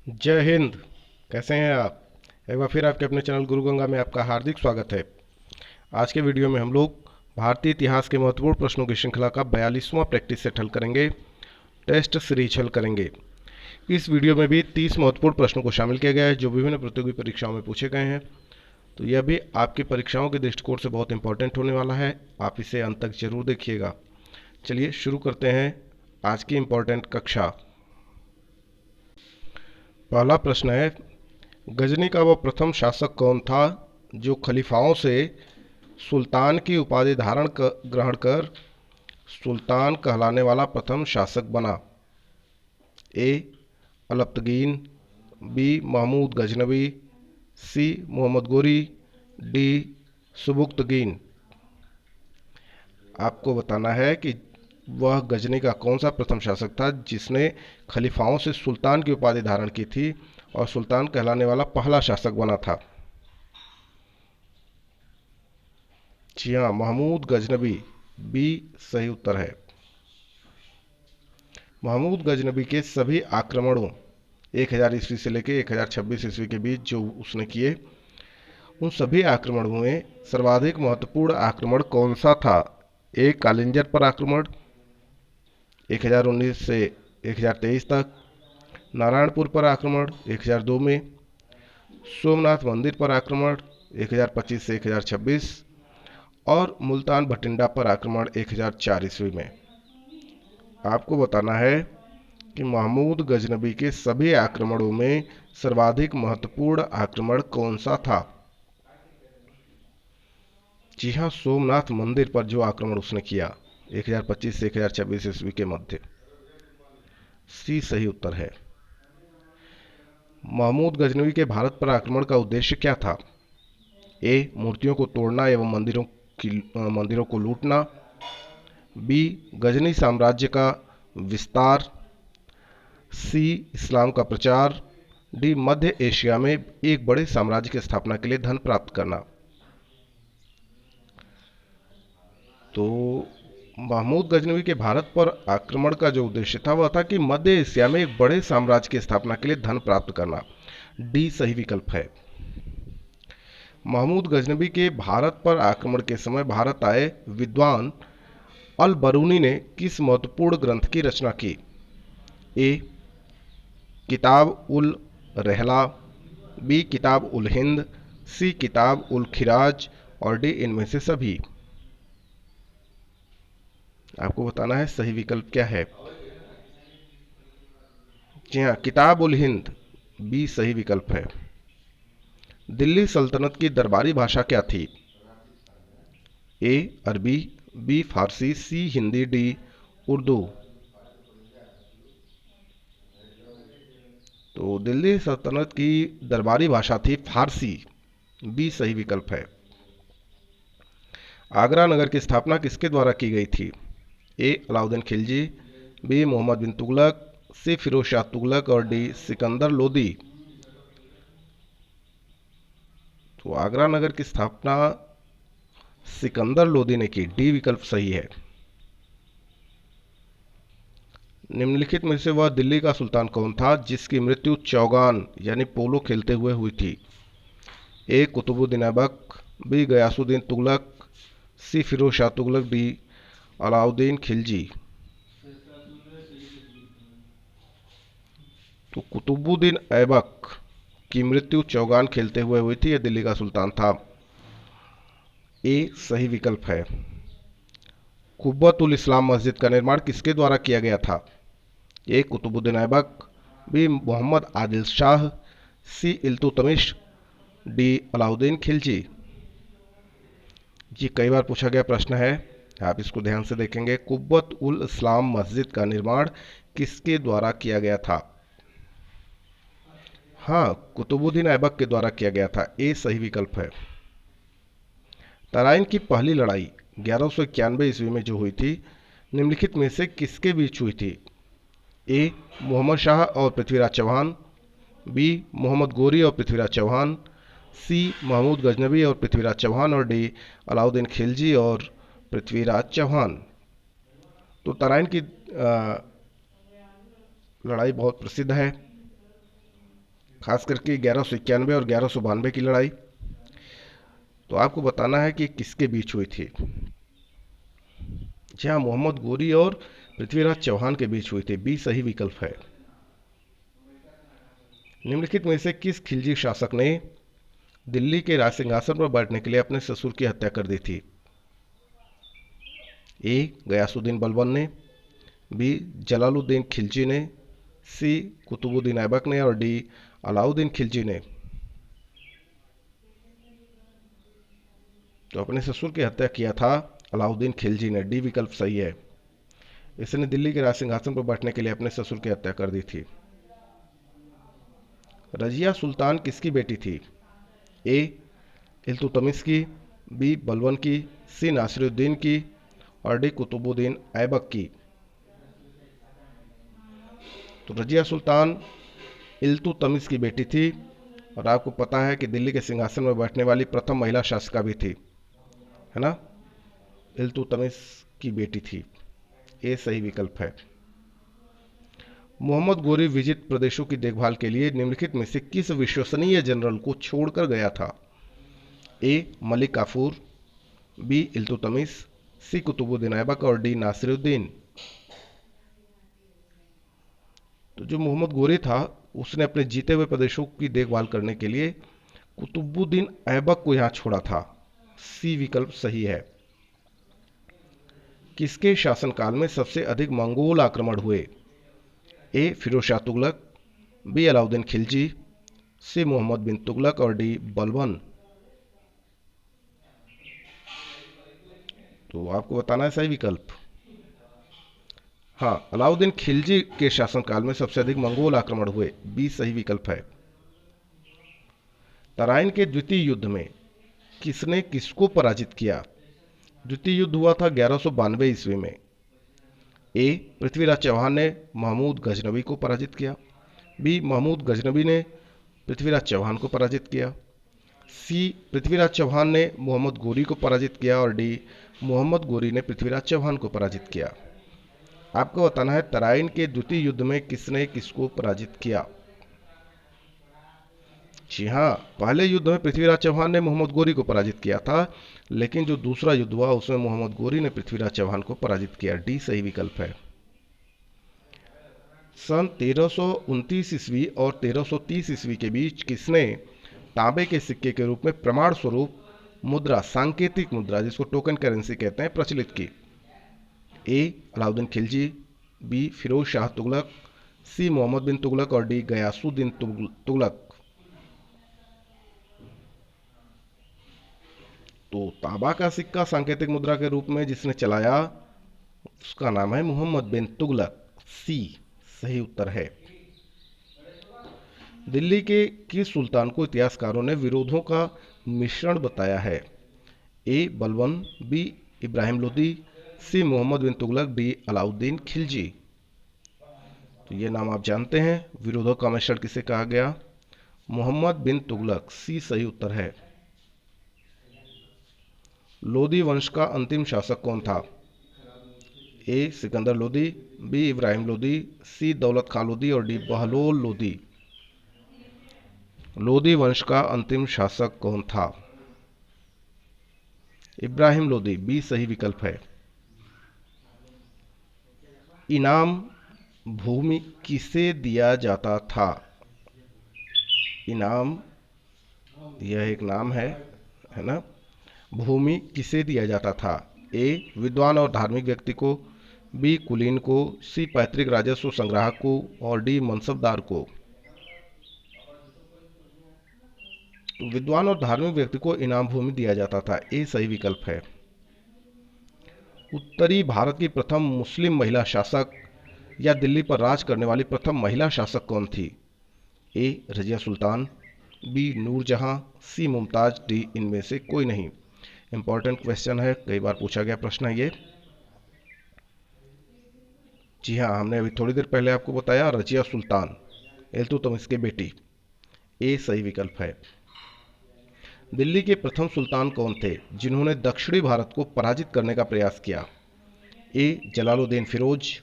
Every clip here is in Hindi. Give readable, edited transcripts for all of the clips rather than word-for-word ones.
जय हिंद। कैसे हैं आप? एक बार फिर आपके अपने चैनल गुरु गंगा में आपका हार्दिक स्वागत है। आज के वीडियो में हम लोग भारतीय इतिहास के महत्वपूर्ण प्रश्नों की श्रृंखला का 42वां प्रैक्टिस सेट हल करेंगे, टेस्ट सीरीज हल करेंगे। इस वीडियो में भी 30 महत्वपूर्ण प्रश्नों को शामिल किया गया है जो विभिन्न प्रतियोगी परीक्षाओं में पूछे गए हैं। तो यह भी आपकी परीक्षाओं के दृष्टिकोण से बहुत इंपॉर्टेंट होने वाला है, आप इसे अंत तक जरूर देखिएगा। चलिए शुरू करते हैं आज की इंपॉर्टेंट कक्षा। पहला प्रश्न है, गजनी का वह प्रथम शासक कौन था जो खलीफाओं से सुल्तान की उपाधि ग्रहण कर सुल्तान कहलाने वाला प्रथम शासक बना? ए अलप्तगीन, बी महमूद गजनवी, सी मोहम्मद गोरी, डी सुबुक्तगीन। आपको बताना है कि वह गजनी का कौन सा प्रथम शासक था जिसने खलीफाओं से सुल्तान की उपाधि धारण की थी और सुल्तान कहलाने वाला पहला शासक बना था। जी हाँ, महमूद गजनबी, बी सही उत्तर है। महमूद गजनबी के सभी आक्रमणों 1000 ईस्वी से लेकर 1026 ईस्वी के बीच जो उसने किए, उन सभी आक्रमणों में सर्वाधिक महत्वपूर्ण आक्रमण कौन सा था? ए कालिंजर पर आक्रमण 1019 से 1023 तक, नारायणपुर पर आक्रमण 1002 में, सोमनाथ मंदिर पर आक्रमण 1025 से 1026 और मुल्तान भटिंडा पर आक्रमण 1004 ईस्वी में। आपको बताना है कि महमूद गजनबी के सभी आक्रमणों में सर्वाधिक महत्वपूर्ण आक्रमण कौन सा था? जी हाँ, सोमनाथ मंदिर पर जो आक्रमण उसने किया 1025 से 1026 ईस्वी के मध्य। सी सही उत्तर है। महमूद गजनवी के भारत पर आक्रमण का उद्देश्य क्या था? ए मूर्तियों को तोड़ना एवं मंदिरों को लूटना, बी गजनी साम्राज्य का विस्तार, सी इस्लाम का प्रचार, डी मध्य एशिया में एक बड़े साम्राज्य की स्थापना के लिए धन प्राप्त करना। तो महमूद गजनवी के भारत पर आक्रमण का जो उद्देश्य था वह था कि मध्य एशिया में एक बड़े साम्राज्य की स्थापना के लिए धन प्राप्त करना। डी सही विकल्प है। महमूद गजनबी के भारत पर आक्रमण के समय भारत आए विद्वान अल बरूनी ने किस महत्वपूर्ण ग्रंथ की रचना की? ए किताब उल रहला, बी किताब उल हिंद, सी किताब उल खिराज और डी इनमें से सभी। आपको बताना है सही विकल्प क्या है। जी हाँ, किताब उल हिंद, बी सही विकल्प है। दिल्ली सल्तनत की दरबारी भाषा क्या थी? ए अरबी, बी फारसी, सी हिंदी, डी उर्दू। तो दिल्ली सल्तनत की दरबारी भाषा थी फारसी, बी सही विकल्प है। आगरा नगर की स्थापना किसके द्वारा की गई थी? ए अलाउद्दीन खिलजी, बी मोहम्मद बिन तुगलक, सी फिरोज शाह तुगलक और डी सिकंदर लोदी। तो आगरा नगर की स्थापना सिकंदर लोदी ने की, डी विकल्प सही है। निम्नलिखित में से वह दिल्ली का सुल्तान कौन था जिसकी मृत्यु चौगान यानी पोलो खेलते हुए हुई थी? ए कुतुबुद्दीन ऐबक, बी गयासुद्दीन तुगलक, सी फिरोज शाह तुगलक, डी अलाउद्दीन खिलजी। तो कुतुबुद्दीन ऐबक की मृत्यु चौगान खेलते हुए हुई थी, यह दिल्ली का सुल्तान था। ए सही विकल्प है। कुब्बत उल इस्लाम मस्जिद का निर्माण किसके द्वारा किया गया था? ए कुतुबुद्दीन ऐबक, बी मोहम्मद आदिल शाह, सी इल्तुतमिश, डी अलाउद्दीन खिलजी। ये कई बार पूछा गया प्रश्न है, आप इसको ध्यान से देखेंगे। कुब्बत उल इस्लाम मस्जिद का निर्माण किसके द्वारा किया गया था? हाँ, कुतुबुद्दीन ऐबक के द्वारा किया गया था, ए सही विकल्प है। तराइन की पहली लड़ाई 1191 ईस्वी में जो हुई थी, निम्नलिखित में से किसके बीच हुई थी? ए मोहम्मद शाह और पृथ्वीराज चौहान, बी मोहम्मद गोरी और पृथ्वीराज चौहान, सी महमूद गजनबी और पृथ्वीराज चौहान और डी अलाउद्दीन खिलजी और पृथ्वीराज चौहान। तो तराइन की लड़ाई बहुत प्रसिद्ध है। खास करके 1191 और 1192 की लड़ाई। तो आपको बताना है कि किसके बीच हुई थी। जी हाँ, मोहम्मद गोरी और पृथ्वीराज चौहान के बीच हुई थी। बी सही विकल्प है। निम्नलिखित में से किस खिलजी शासक ने दिल्ली के राज सिंहासन पर बैठने के लिए अपने ससुर की हत्या कर दी थी? ए गयासुद्दीन बलबन ने, बी जलालुद्दीन खिलजी ने, सी कुतुबुद्दीन ऐबक ने और डी अलाउद्दीन खिलजी ने। तो अपने ससुर की हत्या किया था अलाउद्दीन खिलजी ने। डी विकल्प सही है। इसने दिल्ली के राज सिंहासन पर बैठने के लिए अपने ससुर की हत्या कर दी थी। रजिया सुल्तान किसकी बेटी थी? ए इल्तुतमिश की, बी बलबन की, सी नासिरुद्दीन की और डी कुतुबुद्दीन ऐबक की। तो रजिया सुल्तान इल्तुतमिश की बेटी थी और आपको पता है कि दिल्ली के सिंहासन में बैठने वाली प्रथम महिला शासिका भी थी, है ना। इल्तुतमिश की बेटी थी। ये सही विकल्प है। मोहम्मद गोरी विजित प्रदेशों की देखभाल के लिए निम्नलिखित में से किस विश्वसनीय जनरल को छोड़कर गया था? ए मलिक काफूर, बी इल्तुतमिश, सी कुतुबुद्दीन ऐबक और डी नासिरुद्दीन। तो जो मोहम्मद गोरी था उसने अपने जीते हुए प्रदेशों की देखभाल करने के लिए कुतुबुद्दीन ऐबक को यहां छोड़ा था। सी विकल्प सही है। किसके शासनकाल में सबसे अधिक मंगोल आक्रमण हुए? ए फिरोज शाह तुगलक, बी अलाउद्दीन खिलजी, सी मोहम्मद बिन तुगलक और डी बलबन। तो आपको बताना है सही विकल्प। हाँ, अलाउद्दीन खिलजी के शासनकाल में सबसे अधिक मंगोल आक्रमण हुए। बी सही विकल्प है। तराइन के द्वितीय युद्ध में किसने किसको पराजित किया? द्वितीय युद्ध हुआ था 1192 ईस्वी में। ए पृथ्वीराज चौहान ने महमूद गजनवी को पराजित किया, बी महमूद गजनवी ने पृथ्वीराज चौहान को पराजित किया, सी पृथ्वीराज चौहान ने मोहम्मद गोरी को पराजित किया और डी मोहम्मद गोरी ने पृथ्वीराज चौहान को पराजित किया। आपको बताना है तराइन के द्वितीय युद्ध में किसने किसको पराजित किया। जी हाँ, पहले युद्ध में पृथ्वीराज चौहान ने मोहम्मद गोरी को पराजित किया था, लेकिन जो दूसरा युद्ध हुआ उसमें मोहम्मद गोरी ने पृथ्वीराज चौहान को पराजित किया। डी सही विकल्प है। सन 1329 ईस्वी और 1330 ईस्वी के बीच किसने तांबे के सिक्के के रूप में प्रमाण स्वरूप मुद्रा, सांकेतिक मुद्रा जिसको टोकन करेंसी कहते हैं, प्रचलित की? ए अलाउद्दीन खिलजी, बी फिरोज शाह तुगलक, सी मोहम्मद बिन तुगलक और डी गयासुद्दीन तुगलक। तो तांबा का सिक्का सांकेतिक मुद्रा के रूप में जिसने चलाया उसका नाम है मोहम्मद बिन तुगलक। सी सही उत्तर है। दिल्ली के किस सुल्तान को इतिहासकारों ने विरोधों का मिश्रण बताया है? ए बलबन, बी इब्राहिम लोदी, सी मोहम्मद बिन तुगलक, डी अलाउद्दीन खिलजी। तो ये नाम आप जानते हैं। विरोधों का मिश्रण किसे कहा गया? मोहम्मद बिन तुगलक। सी सही उत्तर है। लोदी वंश का अंतिम शासक कौन था? ए सिकंदर लोदी, बी इब्राहिम लोदी, सी दौलत खां लोदी और डी बहलोल लोदी। लोदी वंश का अंतिम शासक कौन था? इब्राहिम लोदी। बी सही विकल्प है। इनाम भूमि किसे दिया जाता था? इनाम यह एक नाम है ना। भूमि किसे दिया जाता था? ए विद्वान और धार्मिक व्यक्ति को, बी कुलीन को, सी पैतृक राजस्व संग्राहक को और डी मनसबदार को। तो विद्वान और धार्मिक व्यक्ति को इनाम भूमि दिया जाता था। ए सही विकल्प है। उत्तरी भारत की प्रथम मुस्लिम महिला शासक या दिल्ली पर राज करने वाली प्रथम महिला शासक कौन थी? ए रजिया सुल्तान, बी नूरजहां, सी मुमताज, डी इनमें से कोई नहीं। इंपॉर्टेंट क्वेश्चन है, कई बार पूछा गया प्रश्न है ये। जी हाँ, हमने अभी थोड़ी देर पहले आपको बताया रजिया सुल्तान, इल्तुतमिश की बेटी। ए सही विकल्प है। दिल्ली के प्रथम सुल्तान कौन थे जिन्होंने दक्षिणी भारत को पराजित करने का प्रयास किया? ए जलालुद्दीन फिरोज,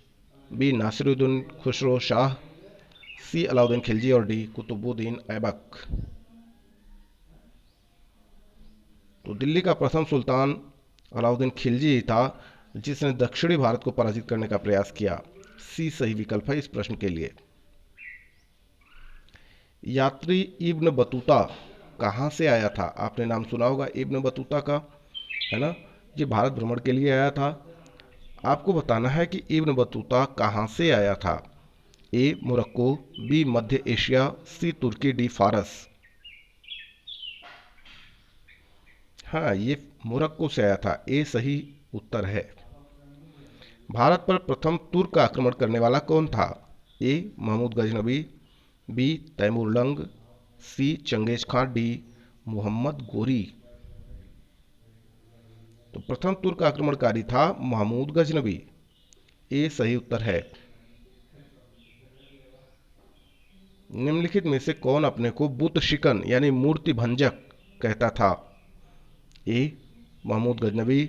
बी नासिरुद्दीन खुसरो शाह, सी अलाउद्दीन खिलजी और डी कुतुबुद्दीन ऐबक। तो दिल्ली का प्रथम सुल्तान अलाउद्दीन खिलजी था, जिसने दक्षिणी भारत को पराजित करने का प्रयास किया। सी सही विकल्प है इस प्रश्न के लिए। यात्री इब्न बतूता कहाँ से आया था? आपने नाम सुना होगा इब्न बतूता का, है ना। ये भारत भ्रमण के लिए आया था। आपको बताना है कि इब्न बतूता कहाँ से आया था। ए मोरक्को, बी मध्य एशिया, सी तुर्की, डी फारस। हाँ, ये मोरक्को से आया था। ए सही उत्तर है। भारत पर प्रथम तुर्क आक्रमण करने वाला कौन था? ए महमूद गजनबी, बी तैमूर लंग, सी Genghis Khan, D Mohammad Ghori. तो प्रथम तुर्क आक्रमणकारी था महमूद गजनबी। ए सही उत्तर है। निम्नलिखित में से कौन अपने को बुत शिकन यानी मूर्ति भंजक कहता था? ए महमूद गजनबी,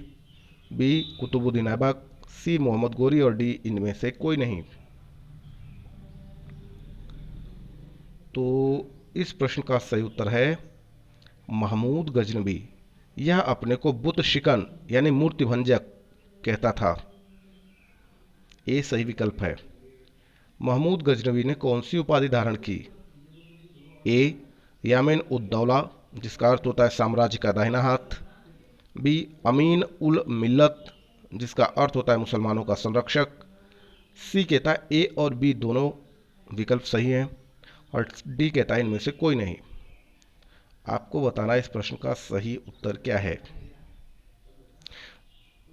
बी कुतुबुद्दीन ऐबक, सी मोहम्मद गोरी और डी इनमें से कोई नहीं। तो इस प्रश्न का सही उत्तर है महमूद गजनबी। यह अपने को बुत शिकन यानी मूर्ति भंजक कहता था। ए सही विकल्प है। महमूद गजनबी ने कौन सी उपाधि धारण की? ए यामिन उद दौला, जिसका अर्थ होता है साम्राज्य का दाहिना हाथ, बी अमीन उल मिल्लत, जिसका अर्थ होता है मुसलमानों का संरक्षक, सी कहता है ए और बी दोनों विकल्प सही हैं, और डी कहता है इनमें से कोई नहीं। आपको बताना इस प्रश्न का सही उत्तर क्या है।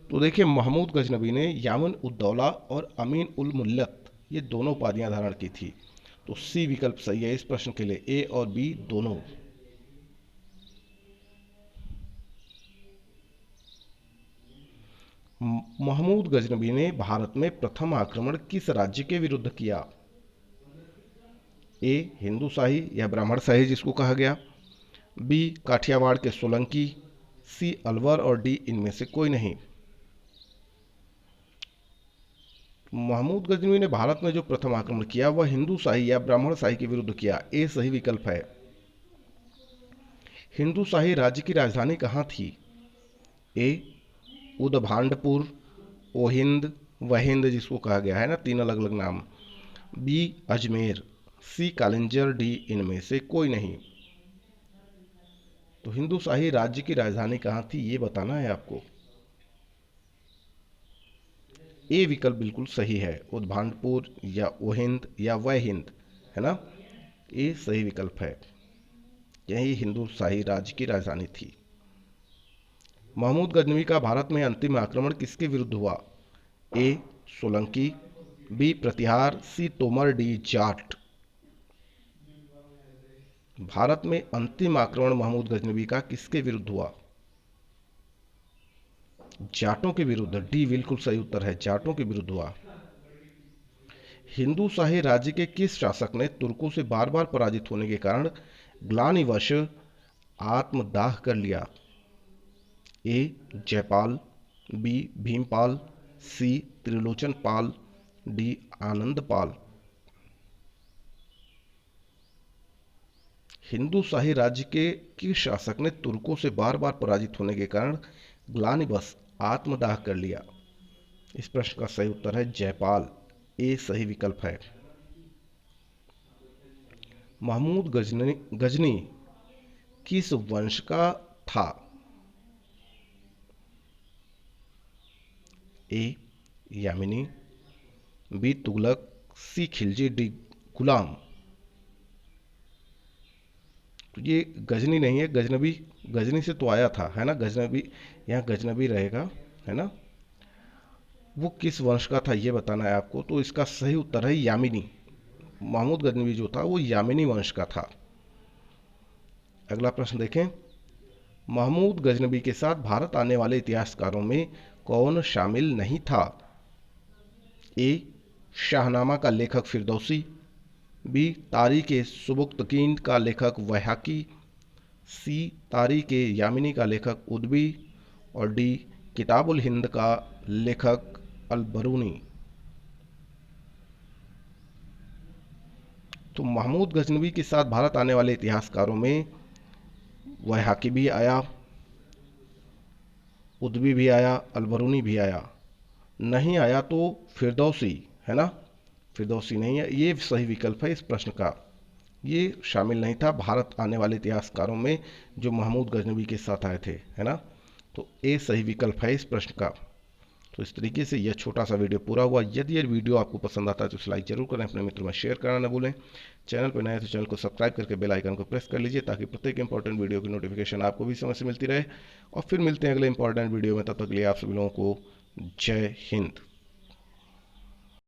तो देखिए, महमूद गजनबी ने यामिन उद दौला और अमीन उल मिल्लत ये दोनों उपाधियां धारण की थी। तो सी विकल्प सही है इस प्रश्न के लिए, ए और बी दोनों। महमूद गजनबी ने भारत में प्रथम आक्रमण किस राज्य के विरुद्ध किया? ए हिंदू शाही या ब्राह्मण शाही जिसको कहा गया, बी काठियावाड़ के सोलंकी, सी अलवर और डी इनमें से कोई नहीं। महमूद गजनवी ने भारत में जो प्रथम आक्रमण किया वह हिंदू शाही या ब्राह्मण शाही के विरुद्ध किया। ए सही विकल्प है। हिंदू शाही राज्य की राजधानी कहाँ थी? ए उदभांडपुर, ओहिंद, वहिंद जिसको कहा गया है ना, तीन अलग अलग नाम, बी अजमेर, सी कालिंजर, डी इनमें से कोई नहीं। तो हिंदू शाही राज्य की राजधानी कहाँ थी ये बताना है आपको। ए विकल्प बिल्कुल सही है, उदभांडपुर या ओहिंद या वहिंद, है ना। ए सही विकल्प है। यही हिंदू शाही राज्य की राजधानी थी। महमूद गजनवी का भारत में अंतिम आक्रमण किसके विरुद्ध हुआ? ए सोलंकी, बी प्रतिहार, सी तोमर, डी जाट। भारत में अंतिम आक्रमण महमूद गजनवी का किसके विरुद्ध हुआ? जाटों के विरुद्ध। डी बिल्कुल सही उत्तर है, जाटों के विरुद्ध हुआ। हिंदू शाही राज्य के किस शासक ने तुर्कों से बार बार पराजित होने के कारण ग्लानिवश आत्मदाह कर लिया? ए जयपाल, बी भीमपाल, सी त्रिलोचन पाल, डी आनंद पाल। हिंदू शाही राज्य के किस शासक ने तुर्कों से बार बार पराजित होने के कारण ग्लानिवश आत्मदाह कर लिया? इस प्रश्न का सही उत्तर है जयपाल। ए सही विकल्प है। महमूद गजनी किस वंश का था? ए यामिनी, बी तुगलक, सी खिलजी, डी गुलाम। तो ये गजनी नहीं है, गजनबी। गजनी से तो आया था, है ना, गजनबी, यहाँ गजनबी रहेगा, है ना। वो किस वंश का था ये बताना है आपको। तो इसका सही उत्तर है यामिनी। महमूद गजनवी जो था वो यामिनी वंश का था। अगला प्रश्न देखें। महमूद गजनवी के साथ भारत आने वाले इतिहासकारों में कौन शामिल नहीं था? ए शाहनामा का लेखक फिरदौसी, बी तारीख सुबुक्तकीन का लेखक वैहाकी, सी तारीख यामिनी का लेखक उदबी और डी किताबुल हिंद का लेखक अल बरूनी। तो महमूद गजनवी के साथ भारत आने वाले इतिहासकारों में वैहाकी भी आया, उद्वी भी आया, अलबरूनी भी आया। नहीं आया तो फिरदौसी, है ना, फिरदौसी नहीं है, ये सही विकल्प है इस प्रश्न का। ये शामिल नहीं था भारत आने वाले इतिहासकारों में जो महमूद गजनवी के साथ आए थे, है ना। तो ए सही विकल्प है इस प्रश्न का। तो इस तरीके से यह छोटा सा वीडियो पूरा हुआ। यदि ये वीडियो आपको पसंद आता है तो इसे लाइक जरूर करें, अपने मित्रों में शेयर करना न भूलें। चैनल पर नए तो चैनल को सब्सक्राइब करके बेल आइकन को प्रेस कर लीजिए ताकि प्रत्येक इंपॉर्टेंट वीडियो की नोटिफिकेशन आपको भी समय से मिलती रहे। और फिर मिलते हैं अगले इंपॉर्टेंट वीडियो में, तब तक के लिए आप सभी लोगों को जय हिंद।